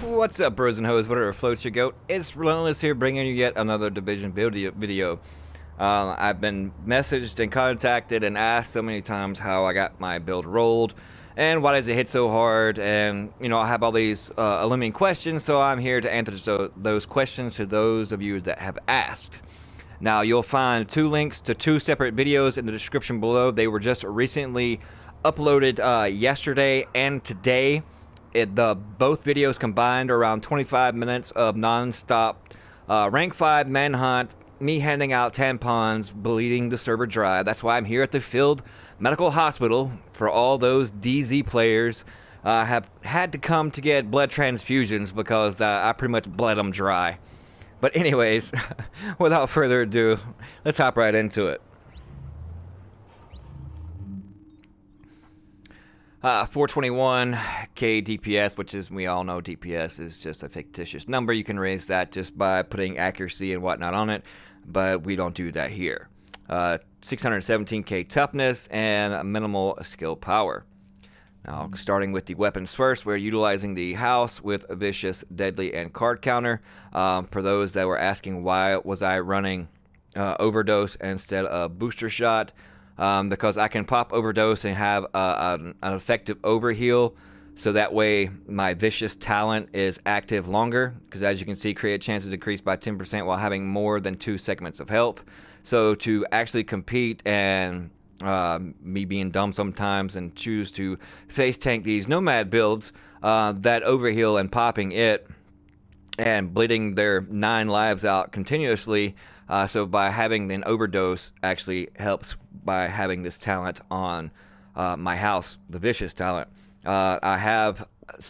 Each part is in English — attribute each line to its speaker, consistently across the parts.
Speaker 1: What's up, bros and hoes? Whatever floats your goat. It's Relentless here, bringing you yet another Division video. I've been messaged and contacted and asked so many times how I got my build rolled, and why does it hit so hard? And I have all these illuminating questions, so I'm here to answer those questions to those of you that have asked. Now, you'll find two links to two separate videos in the description below. They were just recently uploaded yesterday and today. Both videos combined are around 25 minutes of non-stop rank 5 manhunt, me handing out tampons, bleeding the server dry. That's why I'm here at the Field Medical Hospital for all those DZ players have had to come to get blood transfusions because I pretty much bled them dry. But anyways, without further ado, let's hop right into it. 421k DPS, which is, we all know DPS is just a fictitious number. You can raise that just by putting accuracy and whatnot on it, but we don't do that here. 617k toughness and minimal skill power. Now, starting with the weapons first, we're utilizing the house with a vicious, deadly, and card counter. For those that were asking why was I running overdose instead of booster shot, because I can pop overdose and have an effective overheal, so that way my vicious talent is active longer, because as you can see, create chances increased by 10% while having more than 2 segments of health. So to actually compete and me being dumb sometimes and choose to face tank these nomad builds, that overheal and popping it and bleeding their 9 lives out continuously, so by having an overdose actually helps by having this talent on my house, the vicious talent. I have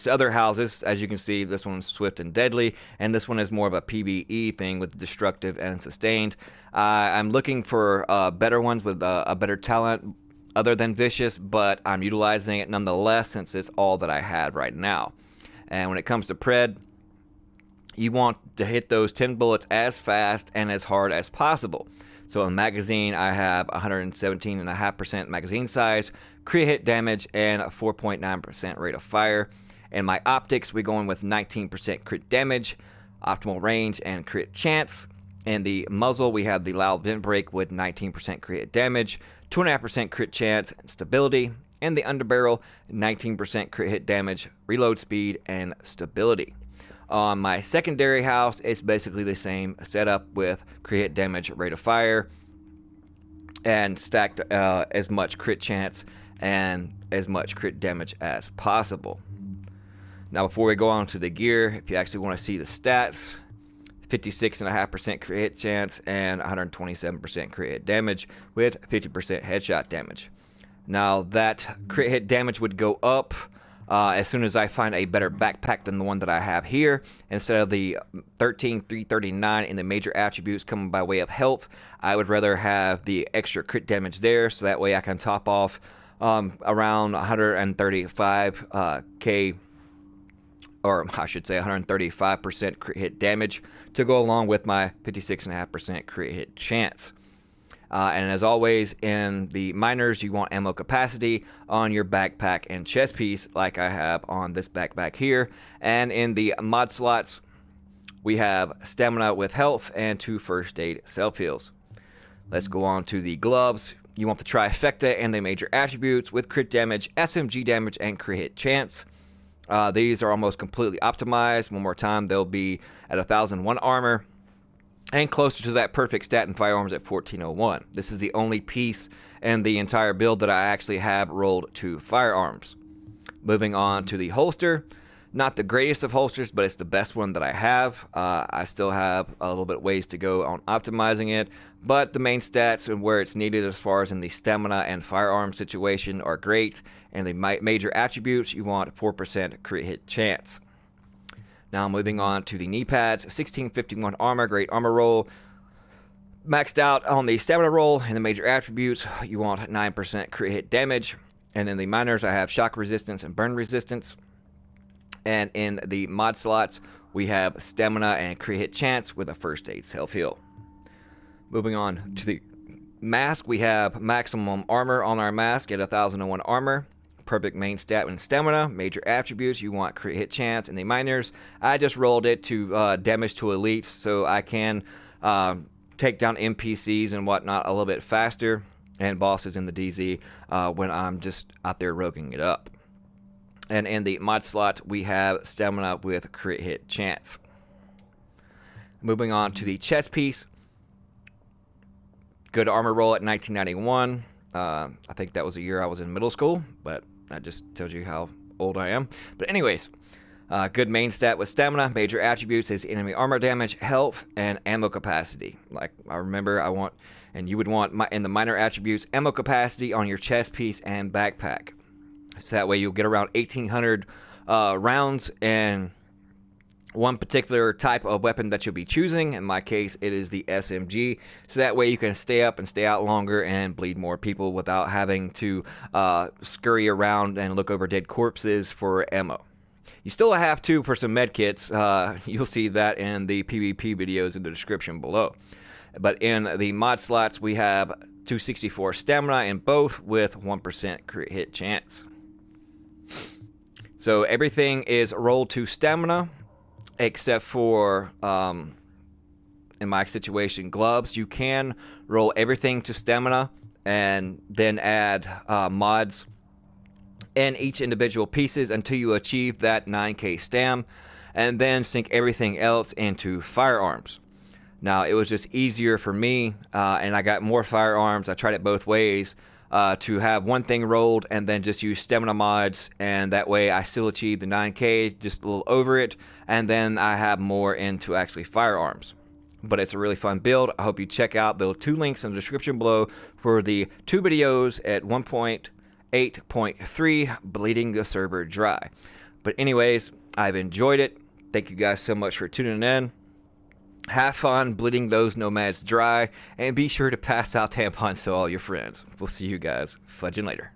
Speaker 1: other houses, as you can see. This one's swift and deadly, and this one is more of a PvE thing with destructive and sustained. I'm looking for better ones with a better talent other than vicious, but I'm utilizing it nonetheless since it's all that I had right now. And when it comes to pred, you want to hit those 10 bullets as fast and as hard as possible. So in magazine, I have 117.5% magazine size, crit hit damage, and a 4.9% rate of fire. And my optics, we're going with 19% crit damage, optimal range, and crit chance. In the muzzle, we have the loud vent break with 19% crit hit damage, 2.5% crit chance, and stability. And the underbarrel, 19% crit hit damage, reload speed, and stability. On my secondary house, it's basically the same setup with crit hit damage, rate of fire, and stacked as much crit chance and as much crit damage as possible. Now, before we go on to the gear, if you actually want to see the stats, 56.5% crit hit chance and 127% crit hit damage with 50% headshot damage. Now, that crit hit damage would go up as soon as I find a better backpack than the one that I have here. Instead of the 13,339 in the major attributes coming by way of health, I would rather have the extra crit damage there, so that way I can top off around 135k, or I should say 135% crit hit damage, to go along with my 56.5% crit hit chance. And as always, in the minors, you want ammo capacity on your backpack and chest piece, like I have on this backpack here. And in the mod slots, we have stamina with health and 2 first aid self heals. Let's go on to the gloves. You want the trifecta and the major attributes with crit damage, SMG damage, and crit hit chance. These are almost completely optimized. One more time, they'll be at 1001 armor, and closer to that perfect stat in firearms at 1401. This is the only piece in the entire build that I actually have rolled to firearms. Moving on to the holster. Not the greatest of holsters, but it's the best one that I have. I still have a little bit ways to go on optimizing it, but the main stats and where it's needed as far as in the stamina and firearm situation are great. And the major attributes, you want 4% crit hit chance. Now moving on to the knee pads, 1651 armor, great armor roll. Maxed out on the stamina roll and the major attributes, you want 9% crit hit damage. And in the minors, I have shock resistance and burn resistance. And in the mod slots, we have stamina and crit hit chance with a first aid self heal. Moving on to the mask, we have maximum armor on our mask at 1001 armor. perfect main stat and stamina. Major attributes, you want crit hit chance. And the minors, I just rolled it to damage to elites so I can take down NPCs and whatnot a little bit faster, and bosses in the DZ when I'm just out there roguing it up. And in the mod slot, we have stamina with crit hit chance. Moving on to the chest piece. Good armor roll at 1991. I think that was the year I was in middle school, but that just tells you how old I am. But anyways, good main stat with stamina. Major attributes is enemy armor damage, health, and ammo capacity. Like I remember, I want, and you would want in the minor attributes, ammo capacity on your chest piece and backpack. So that way you'll get around 1,800 rounds in one particular type of weapon that you'll be choosing. In my case, it is the SMG. So that way you can stay up and stay out longer and bleed more people without having to scurry around and look over dead corpses for ammo. You still have to for some med kits. You'll see that in the PvP videos in the description below. But in the mod slots, we have 264 stamina in both with 1% crit hit chance. So everything is rolled to stamina, except for, in my situation, gloves. You can roll everything to stamina and then add mods in each individual pieces until you achieve that 9k stam, and then sync everything else into firearms. Now, it was just easier for me, and I got more firearms. I tried it both ways, to have one thing rolled and then just use stamina mods, and that way I still achieve the 9k, just a little over it, and then I have more into actually firearms. But it's a really fun build. I hope you check out the 2 links in the description below for the 2 videos at 1.8.3, bleeding the server dry. But anyways, I've enjoyed it. Thank you guys so much for tuning in. Have fun bleeding those nomads dry, and be sure to pass out tampons to all your friends. We'll see you guys fudging later.